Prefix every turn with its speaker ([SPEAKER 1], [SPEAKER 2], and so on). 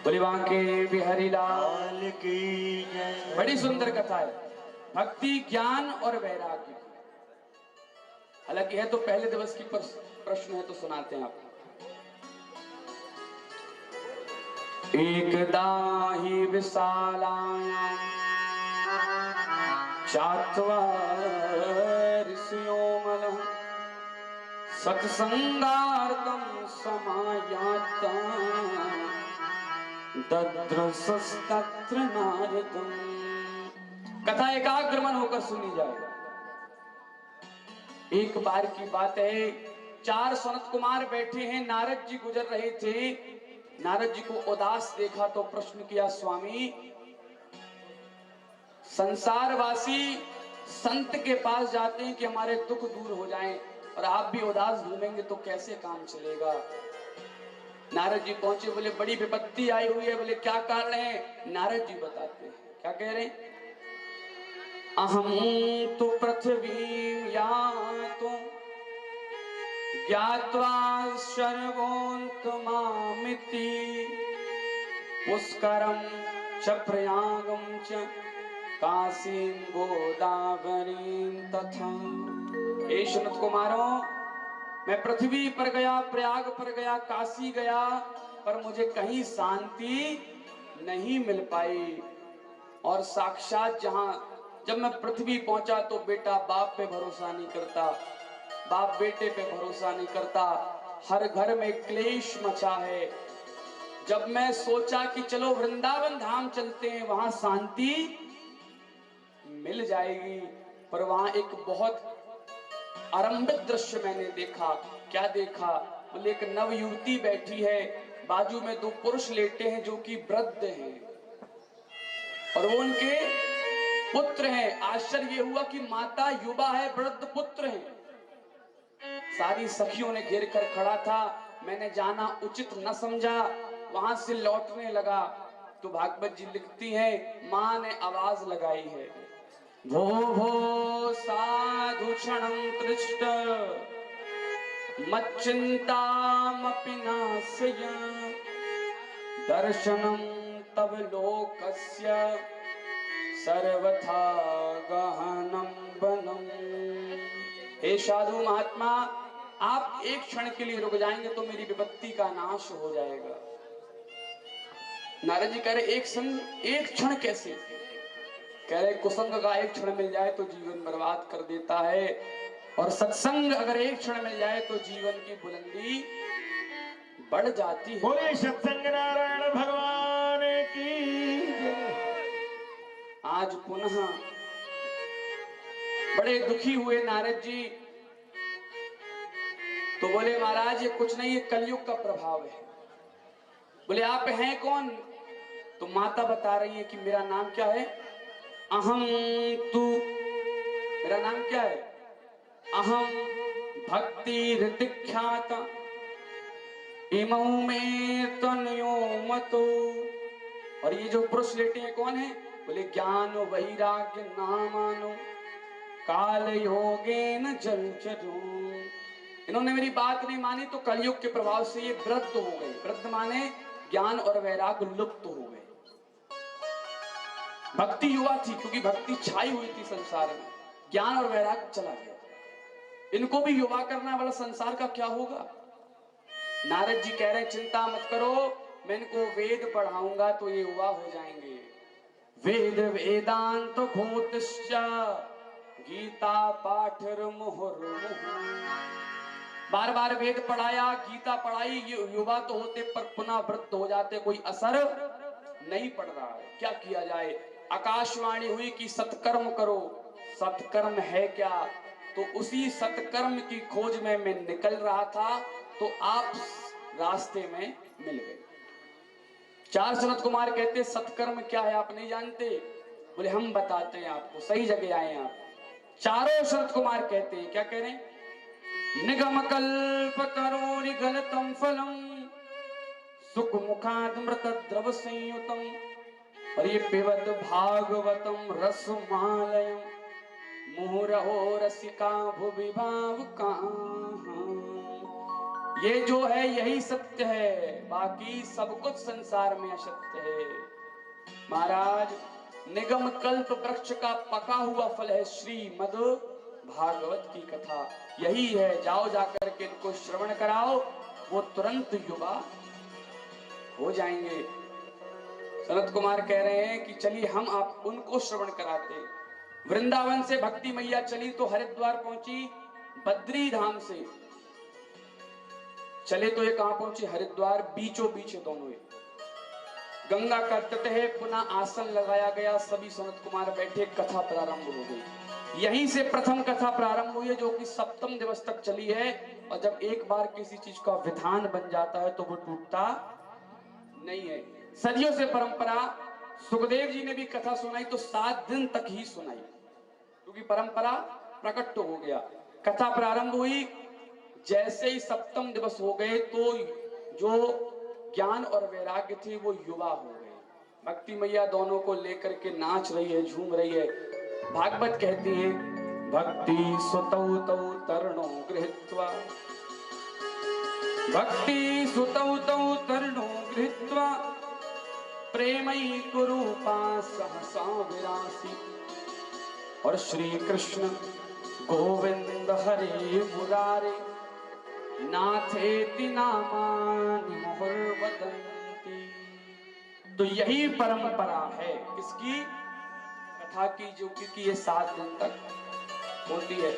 [SPEAKER 1] बोले बांके बिहारी लाल
[SPEAKER 2] लाल की जय।
[SPEAKER 1] बड़ी सुंदर कथा है, भक्ति ज्ञान और वैराग्य की। हालांकि है तो पहले दिवस की प्रश्न है तो सुनाते हैं आपको। एकदा हि विशालायां चात्वारिस्योमलः सत्संगार्थं समायाता दद्रसस्तत्र नारदम्। कथा एकाग्र मन होकर सुनी जाए। एक बार की बात है, 4 सनत कुमार बैठे हैं, नारद जी गुजर रहे थे। नारद जी को उदास देखा तो प्रश्न किया, स्वामी संसारवासी संत के पास जाते हैं कि हमारे दुख दूर हो जाएं, और आप भी उदास घूमेंगे तो कैसे काम चलेगा। नारद जी पहुंचे, बोले बड़ी विपत्ति आई हुई है। बोले क्या कारण है? नारद जी बताते हैं। क्या कह रहे हैं? अहम तो पृथ्वी यातो ज्ञात्वा सर्वोन्तमामिति पुष्करम च प्रयागम च काशीं गोदावरीं तथा। हे सुनत कुमारों, मैं पृथ्वी पर गया, प्रयाग पर गया, काशी गया, पर मुझे कहीं शांति नहीं मिल पाई। और साक्षात जब मैं पृथ्वी पहुंचा तो बेटा बाप पे भरोसा नहीं करता, बाप बेटे पे भरोसा नहीं करता, हर घर में क्लेश मचा है। जब मैं सोचा कि चलो वृंदावन धाम चलते हैं, वहां शांति मिल जाएगी, पर वहां एक बहुत आरंभिक दृश्य मैंने देखा। क्या देखा? बोले एक नव युवती बैठी है, बाजू में 2 पुरुष लेटे हैं जो कि वृद्ध हैं, और वो उनके पुत्र हैं। आश्चर्य हुआ कि माता युवा है, वृद्ध पुत्र हैं। सारी सखियों ने घेर कर खड़ा था। मैंने जाना उचित न समझा, वहां से लौटने लगा तो भागवत जी लिखती है, मां ने आवाज लगाई है, भो भो साधु क्षणं तृष्ट मच्चिंतामपि नाशय दर्शनं तव लोकस्य सर्वथा गहनं वनम्। हे साधु महात्मा, आप एक क्षण के लिए रुक जाएंगे तो मेरी विपत्ति का नाश हो जाएगा। नारद जी कह रहे एक क्षण कैसे? कह रहे कुसंग का एक क्षण मिल जाए तो जीवन बर्बाद कर देता है, और सत्संग अगर एक क्षण मिल जाए तो जीवन की बुलंदी बढ़ जाती है।
[SPEAKER 2] बोले सत्संग नारायण भगवान की।
[SPEAKER 1] आज पुनः बड़े दुखी हुए नारद जी, तो बोले महाराज ये कुछ नहीं, ये कलयुग का प्रभाव है। बोले आप हैं कौन? तो माता बता रही है कि मेरा नाम क्या है? अहम तू, मेरा नाम क्या है? अहम भक्ति ऋतिख्यात इमौ में तनयो मतो। और ये जो पुरुष लेटे हैं कौन है? बोले ज्ञान वैराग्य नामानो काल योगेन जलचरो। इन्होंने मेरी बात नहीं मानी तो कलयुग के प्रभाव से ये वृद्ध हो गए। वृद्ध माने ज्ञान और वैराग्य लुप्त हो गए। भक्ति युवा थी क्योंकि भक्ति छाई हुई थी संसार में, ज्ञान और वैराग्य चला गया। इनको भी युवा करना वाला संसार का क्या होगा? नारद जी कह रहे चिंता मत करो, मैं इनको वेद पढ़ाऊंगा तो ये युवा हो जाएंगे। वेद वेदांत भूतश्च गीता पाठर मुहुर्मुहुः। बार बार वेद पढ़ाया, गीता पढ़ाई, ये युवा तो होते पर पुनः वृद्ध हो जाते, कोई असर नहीं पड़ रहा है। क्या किया जाए? आकाशवाणी हुई कि सत्कर्म करो। सत्कर्म है क्या? तो उसी सत्कर्म की खोज में मैं निकल रहा था तो आप रास्ते में मिल गए। 4 सनत कुमार कहते सत्कर्म क्या है आप नहीं जानते? बोले हम बताते हैं आपको, सही जगह आए हैं आप। चारों सनत कुमार कहते हैं, क्या कह रहे हैं? निगम कल्प तरोरि गलतम फलम सुख मुखाद मृत द्रव संयुतम। और ये पिबत भागवतम रसमालयम मुहुरहो रसिका भुवि भावुका। ये जो है यही सत्य है, बाकी सब कुछ संसार में असत्य है। महाराज, निगम कल्प वृक्ष का पका हुआ फल है श्रीमद् भागवत की कथा। यही है, जाओ जाकर के इनको श्रवण कराओ, वो तुरंत युवा हो जाएंगे। सनत कुमार कह रहे हैं कि चलिए हम आप उनको श्रवण कराते हैं। वृंदावन से भक्ति मैया चली तो हरिद्वार पहुंची, बद्री धाम से चले तो ये कहां पहुंची? हरिद्वार। बीचों बीच दोनों, गंगा का तट है, पुनः आसन लगाया गया, सभी सनत कुमार बैठे, कथा प्रारंभ हो गई। यहीं से प्रथम कथा प्रारंभ हुई है, जो कि सप्तम दिवस तक चली है। और जब एक बार किसी चीज का विधान बन जाता है तो वो टूटता नहीं है। सदियों से परंपरा, सुखदेव जी ने भी कथा सुनाई तो 7 दिन तक ही सुनाई, क्योंकि परंपरा प्रकट तो हो गया। कथा प्रारंभ हुई, जैसे ही सप्तम दिवस हो गए तो जो ज्ञान और वैराग्य थे वो युवा हो गए। भक्ति मैया दोनों को लेकर के नाच रही है, झूम रही है। भागवत कहती है, भक्ति सुतौ तौ तरणो गृहीत्वा, भक्ति सुतौ तौ तरणो गृहीत्वा, प्रेमई कुरूपा सहसा विरासी। और श्री कृष्ण गोविंद हरे मुरारे, नाथेति नामानि मुहुर्वदन्ति। तो यही परंपरा है किसकी? कथा की, जो कि ये 7 दिन तक होती है।